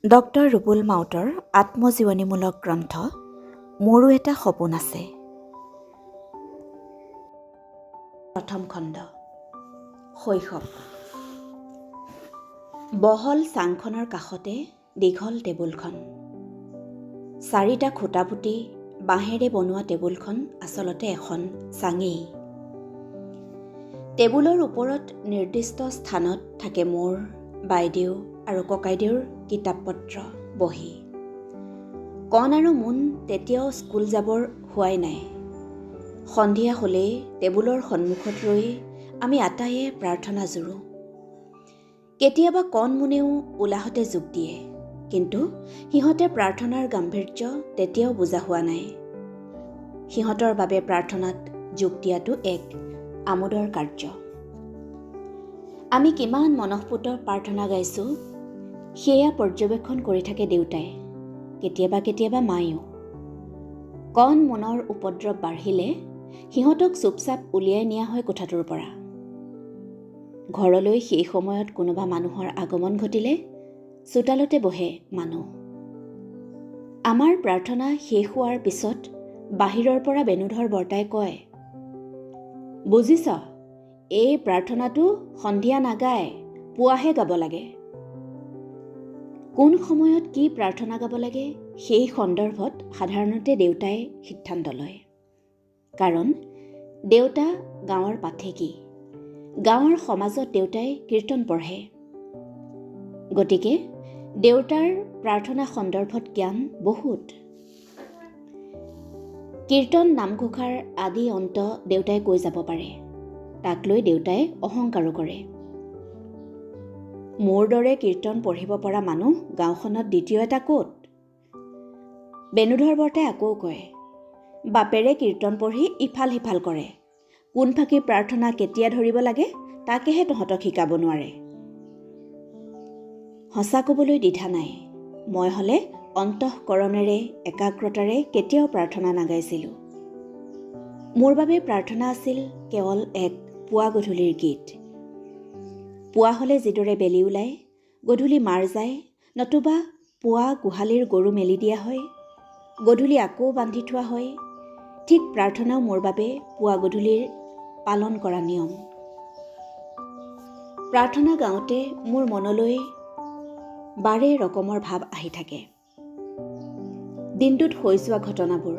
Doctor Rubul মাউতৰ আত্মজীৱনীমূলক গ্ৰন্থ মোৰো এটা সপোন আছে। প্ৰথম খণ্ড। শৈশৱ। বহল চাংখনৰ কাষতে দীঘল টেবুলখন। চাৰিটা খুঁটা পুতি বাঁহেৰে বনোৱা টেবুলখন আচলতে এখন চাঙেই। টেবুলৰ ওপৰত নিৰ্দিষ্ট স্থানত থাকে মোৰ, বাইদেউ আৰু ককাইদেউৰ কিতাপ-পত্ৰ, বহি। কণ আৰু মোন তেতিয়াও স্কুল যাবৰ হোৱাই নাই। সন্ধিয়া হ'লেই টেবুলৰ সন্মুখত ৰৈ আমি আটাইয়ে প্ৰাৰ্থনা জোৰো। কেতিয়াবা কণ মোনেও উলাহতে যোগ দিয়ে, কিন্তু সিহঁতে প্ৰাৰ্থনাৰ গাম্ভীৰ্য তেতিয়াও বুজা হোৱা নাই। সিহঁতৰ বাবে প্ৰাৰ্থনাত যোগ দিয়াটো এক আমোদৰ কাৰ্য। আমি কিমান মনঃপূত প্ৰাৰ্থনা গাইছোঁ, সেয়া পৰ্যবেক্ষণ কৰি থাকে দেউতাই, কেতিয়াবা কেতিয়াবা মায়েও। কণ মনৰ উপদ্ৰৱ বাঢ়িলে সিহঁতক চুপচাপ উলিয়াই নিয়া হয় কোঠাটোৰ পৰা। ঘৰলৈ সেই সময়ত কোনোবা মানুহৰ আগমন ঘটিলে চোতালতে বহে মানুহ। আমাৰ প্ৰাৰ্থনা শেষ হোৱাৰ পিছত বাহিৰৰ পৰা বেণুধৰ বৰ্তাই কয়, বুজিছ, এই প্ৰাৰ্থনাটো সন্ধিয়া নাগায়, পুৱাহে গাব লাগে। কোন সময়ত কি প্ৰাৰ্থনা গাব লাগে সেই সন্দৰ্ভত সাধাৰণতে দেউতাই সিদ্ধান্ত লয়। কাৰণ দেউতা গাঁৱৰ পাঠেকি, গাঁৱৰ সমাজত দেউতাই কীৰ্তন পঢ়ে। গতিকে দেউতাৰ প্ৰাৰ্থনা সন্দৰ্ভত জ্ঞান বহুত। কীৰ্তন, নামঘোষাৰ আদি অন্ত দেউতাই কৈ যাব পাৰে। তাক লৈ দেউতাই অহংকাৰো কৰে। মোৰ দৰে কীৰ্তন পঢ়িব পৰা মানুহ গাঁওখনত দ্বিতীয় এটা ক'ত? বেণুধৰ বৰ্তাই আকৌ কয়, বাপেৰে কীৰ্তন পঢ়ি ইফাল সিফাল কৰে, কোনফাকি প্ৰাৰ্থনা কেতিয়া ধৰিব লাগে তাকেহে তহঁতক শিকাব নোৱাৰে। সঁচা ক'বলৈ দ্বিধা নাই, মই হ'লে অন্তঃকৰণেৰে একাগ্ৰতাৰে কেতিয়াও প্ৰাৰ্থনা নাগাইছিলোঁ। মোৰ বাবে প্ৰাৰ্থনা আছিল কেৱল এক পুৱা গধূলিৰ গীত। পুৱা হ'লে যিদৰে বেলি ওলায়, গধূলি মাৰ যায়, নতুবা পুৱা গোহালিৰ গৰু মেলি দিয়া হয়, গধূলি আকৌ বান্ধি থোৱা হয়, ঠিক প্ৰাৰ্থনাও মোৰ বাবে পুৱা গধূলিৰ পালন কৰা নিয়ম। প্ৰাৰ্থনা গাওঁতে মোৰ মনলৈ বাৰে ৰকমৰ ভাৱ আহি থাকে। দিনটোত হৈ যোৱা ঘটনাবোৰ।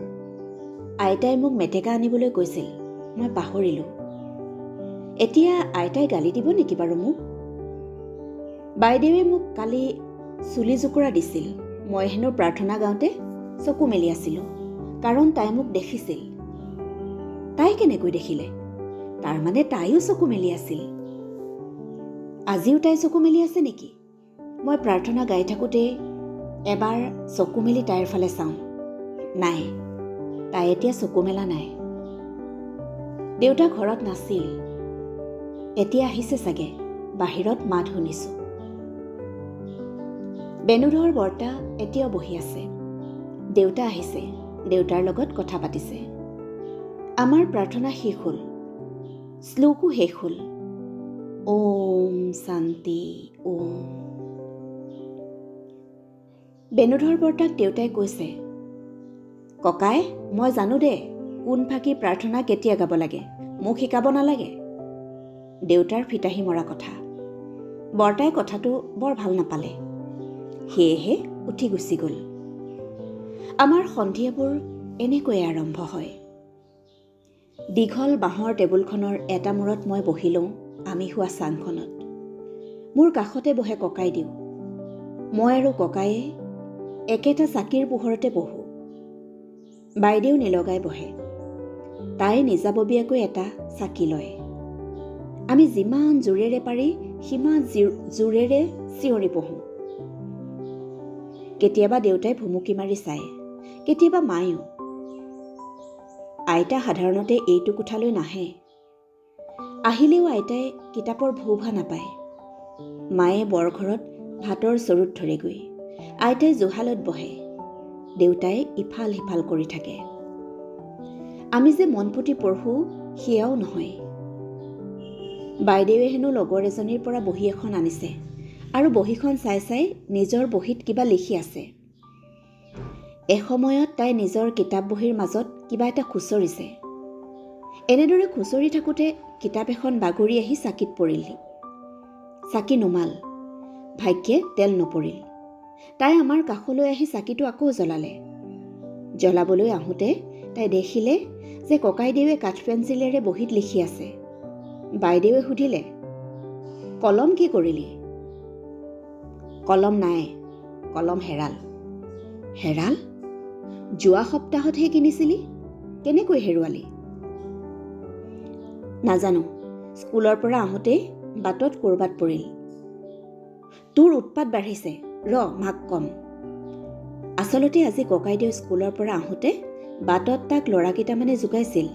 আইতাই মোক মেটেকা আনিবলৈ কৈছিল, মই পাহৰিলোঁ। এতিয়া আইতাই গালি দিব নেকি বাৰু মোক? বাইদেৱে মোক কালি চুলি জোকোৰা দিছিল, মই হেনো প্ৰাৰ্থনা গাওঁতে চকু মেলি আছিলোঁ, কাৰণ তাই মোক দেখিছিল। তাই কেনেকৈ দেখিলে? তাৰমানে তাইও চকু মেলি আছিল। আজিও তাই চকু মেলি আছে নেকি? মই প্ৰাৰ্থনা গাই থাকোঁতে এবাৰ চকু মেলি তাইৰ ফালে চাওঁ, নাই, তাই এতিয়া চকু মেলা নাই। দেউতা ঘৰত নাছিল, এতিয়া আহিছে চাগে, বাহিৰত মাত শুনিছোঁ। বেণুধৰ বৰ্তা এতিয়াও বহি আছে। দেউতা আহিছে, দেউতাৰ লগত কথা পাতিছে। আমাৰ প্ৰাৰ্থনা শেষ হ'ল, শ্লোকো শেষ হ'ল। ওম শান্তি ওম। বেণুধৰ বৰ্তাক দেউতাই কৈছে, ককাই, মই জানো দে কোনফাকি প্ৰাৰ্থনা কেতিয়া গাব লাগে, মোক শিকাব নালাগে। দেউতাৰ ফিতাহী মৰা কথা। বৰ্তাই কথাটো বৰ ভাল নাপালে, সেয়েহে উঠি গুচি গ'ল। আমাৰ সন্ধিয়াবোৰ এনেকৈয়ে আৰম্ভ হয়। দীঘল বাঁহৰ টেবুলখনৰ এটা মূৰত মই বহি লওঁ আমি শোৱা চাংখনত। মোৰ কাষতে বহে ককাইদেউ। মই আৰু ককায়ে একেটা চাকিৰ পোহৰতে বহোঁ। বাইদেউ নিলগাই বহে। তাই নিজাববীয়াকৈ এটা চাকি লয়। আমি যিমান জোৰেৰে পাৰি সিমান জোৰেৰে চিঞৰি পঢ়োঁ। কেতিয়াবা দেউতাই ভুমুকি মাৰি চায়, কেতিয়াবা মায়েও। আইতা সাধাৰণতে এইটো কোঠালৈ নাহে। আহিলেও আইতাই কিতাপৰ ভু-ভা নাপায়। মায়ে বৰঘৰত ভাতৰ চৰুত ধৰেগৈ, আইতাই জুহালত বহে, দেউতাই ইফাল সিফাল কৰি থাকে। আমি যে মন পুতি পঢ়োঁ সেয়াও নহয়। বাইদেৱে হেনো লগৰ এজনীৰ পৰা বহী এখন আনিছে, আৰু বহীখন চাই চাই নিজৰ বহীত কিবা লিখি আছে। এসময়ত তাই নিজৰ কিতাপ বহীৰ মাজত কিবা এটা খুচৰিছে। এনেদৰে খুচৰি থাকোঁতে কিতাপ এখন বাগৰি আহি চাকিত পৰিলহি। চাকি নুমাল, ভাগ্যে তেল নপৰিল। তাই আমাৰ কাষলৈ আহি চাকিটো আকৌ জ্বলালে। জ্বলাবলৈ আহোঁতে তাই দেখিলে যে ককাইদেৱে কাঠ পেঞ্চিলেৰে বহীত লিখি আছে। বাইদেৱে সুধিলে, কলম কি কৰিলি? কলম নাই, কলম হেৰাল। হেৰাল? যোৱা সপ্তাহতহে কিনিছিলি, কেনেকৈ হেৰুৱালি? নাজানো, স্কুলৰ পৰা আহোঁতেই বাটত ক'ৰবাত পৰিল। তোৰ উৎপাত বাঢ়িছে, মাক কম। আচলতে আজি ককাইদেউ স্কুলৰ পৰা আহোঁতে বাটত তাক ল'ৰাকেইটামানে জোকাইছিল,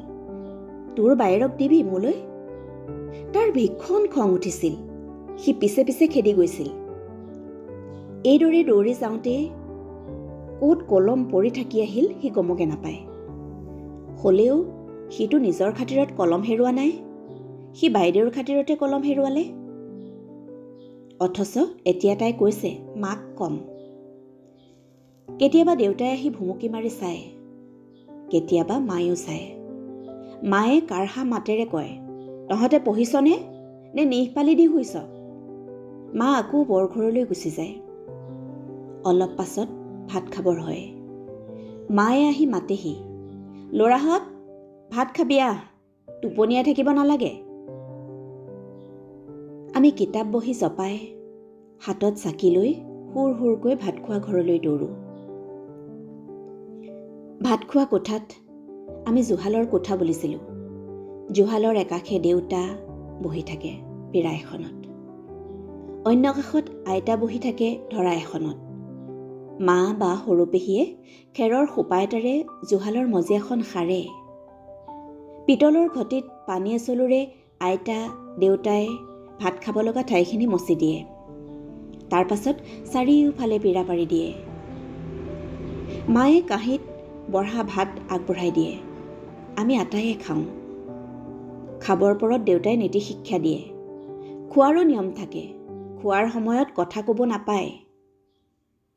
তোৰ বায়েৰক দিবি মোলৈ। তাৰ ভীষণ খং উঠিছিল। সি পিছে পিছে খেদি গৈছিল। এইদৰে দৌৰি যাওঁতেই ক'ত কলম পৰি থাকি আহিল সি গমকে নাপায়। হ'লেও সিটো নিজৰ খাতিৰত কলম হেৰুওৱা নাই, সি বাইদেউৰ খাতিৰতে কলম হেৰুৱালে। অথচ এতিয়া তাই কৈছে মাক কম। কেতিয়াবা দেউতাই আহি ভুমুকি মাৰি চায়, কেতিয়াবা মায়েও চায়। মায়ে কাঢ়া মাতেৰে কয়, তহঁতে পঢ়িছনে নে নিহপালি দি শুইছ? মা আকৌ বৰঘৰলৈ গুচি যায়। অলপ পাছত ভাত খাবৰ হয়। মায়ে আহি মাতেহি, ল'ৰাহঁত ভাত খাবি আহ, টোপনিয়াই থাকিব নালাগে। আমি কিতাপ বহি জপাই হাতত চাকি লৈ সুৰ সুৰকৈ ভাত খোৱা ঘৰলৈ দৌৰোঁ। ভাত খোৱা কোঠাত আমি জুহালৰ কোঠা বুলিছিলোঁ। জুহালৰ একাষে দেউতা বহি থাকে পীৰা এখনত, অন্য কাষত আইতা বহি থাকে ধৰা এখনত। মা বা সৰু পেহীয়ে খেৰৰ সোপা এটাৰে জুহালৰ মজিয়াখন সাৰে। পিতলৰ ঘটিত পানী এচলুৰে আইতা দেউতাই ভাত খাব লগা ঠাইখিনি মচি দিয়ে। তাৰ পাছত চাৰিওফালে পীৰা পাৰি দিয়ে। মায়ে কাঁহীত বঢ়া ভাত আগবঢ়াই দিয়ে। আমি আটাইয়ে খাওঁ। খাবৰ পৰত দেউতাই নীতি শিক্ষা দিয়ে। খোৱাৰো নিয়ম থাকে, খোৱাৰ সময়ত কথা ক'ব নাপায়।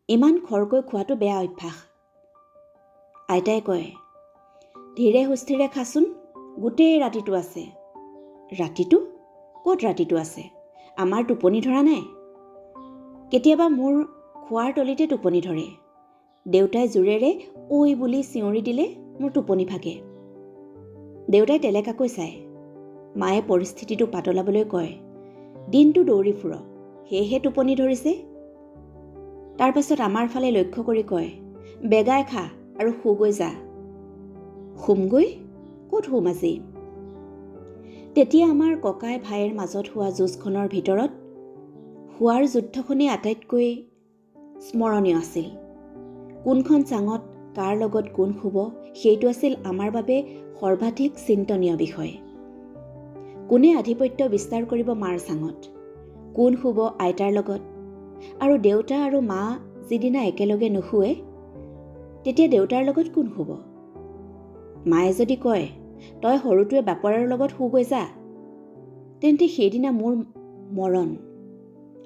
ইমান খৰকৈ খোৱাটো বেয়া অভ্যাস। আইতাই কয়, ধীৰে সুস্থিৰে খাচোন, গোটেই ৰাতিটো আছে। ৰাতিটো? ক'ত ৰাতিটো আছে? আমাৰ টোপনি ধৰা নাই। কেতিয়াবা মোৰ খোৱাৰ তলিতে টোপনি ধৰে। দেউতাই জোৰেৰে ঐ বুলি চিঞৰি দিলে মোৰ টোপনি ভাগে। দেউতাই তেলেকাকৈ চায়। মায়ে পৰিস্থিতিটো পাতলাবলৈ কয়, দিনটো দৌৰি ফুৰ, সেয়েহে টোপনি ধৰিছে। তাৰ পাছত আমাৰ ফালে লক্ষ্য কৰি কয়, বেগাই খা আৰু শুগৈ যা। শুমগৈ? ক'ত শুম আজি? তেতিয়া আমাৰ ককাই ভাইৰ মাজত হোৱা যুঁজখনৰ ভিতৰত শোৱাৰ যুদ্ধখনেই আটাইতকৈ স্মৰণীয় আছিল। কোনখন চাঙত কাৰ লগত কোন শুব সেইটো আছিল আমাৰ বাবে সৰ্বাধিক চিন্তনীয় বিষয়। কোনে আধিপত্য বিস্তাৰ কৰিব মাৰ চাঙত, কোন শুব আইতাৰ লগত, আৰু দেউতা আৰু মা যিদিনা একেলগে নুশুৱে তেতিয়া দেউতাৰ লগত কোন শুব? মায়ে যদি কয়, তই সৰুটোৱে বাপৰৰ লগত শুগৈ যা, তেন্তে সেইদিনা মোৰ মৰণ।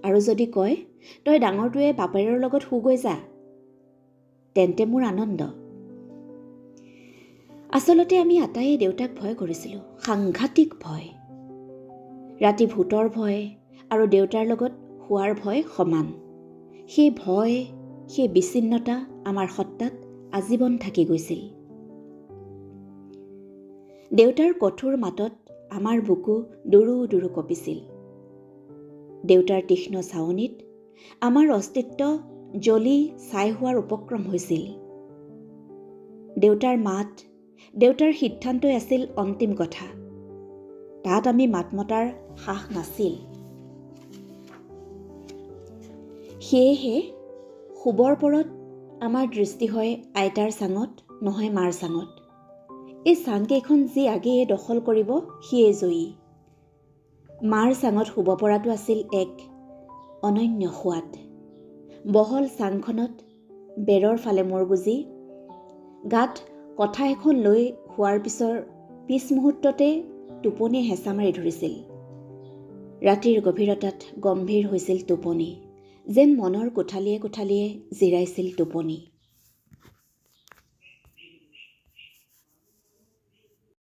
আৰু যদি কয়, তই ডাঙৰটোৱে বাপেৰৰ লগত শুগৈ যা, তেন্তে মোৰ আনন্দ। আচলতে আমি আটাইয়ে দেউতাক ভয় কৰিছিলোঁ, সাংঘাতিক ভয়। ৰাতি ভূতৰ ভয় আৰু দেউতাৰ লগত শোৱাৰ ভয় সমান। সেই ভয়, সেই বিচ্ছিন্নতা আমাৰ সত্তাত আজীৱন থাকি গৈছিল। দেউতাৰ কঠোৰ মাতত আমাৰ বুকু দুৰু দুৰু কঁপিছিল। দেউতাৰ তীক্ষ্ণ চাৱনিত আমাৰ অস্তিত্ব জ্বলি ছাই হোৱাৰ উপক্ৰম হৈছিল। দেউতাৰ মাত, দেউতাৰ সিদ্ধান্তই আছিল অন্তিম কথা। তাত আমি মাত মতাৰ সাহ নাছিল। সেয়েহে শুবৰ পৰত আমাৰ দৃষ্টি হয় আইতাৰ চাঙত, নহয় মাৰ চাঙত। এই চাঙকেইখন যি আগেয়ে দখল কৰিব সিয়ে জয়ী। মাৰ চাঙত শুব পৰাটো আছিল এক অনন্য সোৱাদ। বহল চাংখনত বেৰৰ ফালে মূৰ গুজি, গাত কথা এখন লৈ শোৱাৰ পিছ মুহূৰ্ততে টোপনিয়ে হেঁচা মাৰি ধৰিছিল। ৰাতিৰ গভীৰতাত গম্ভীৰ হৈছিল টোপনি, যেন মনৰ কোঠালিয়ে কোঠালিয়ে জিৰাইছিল টোপনি।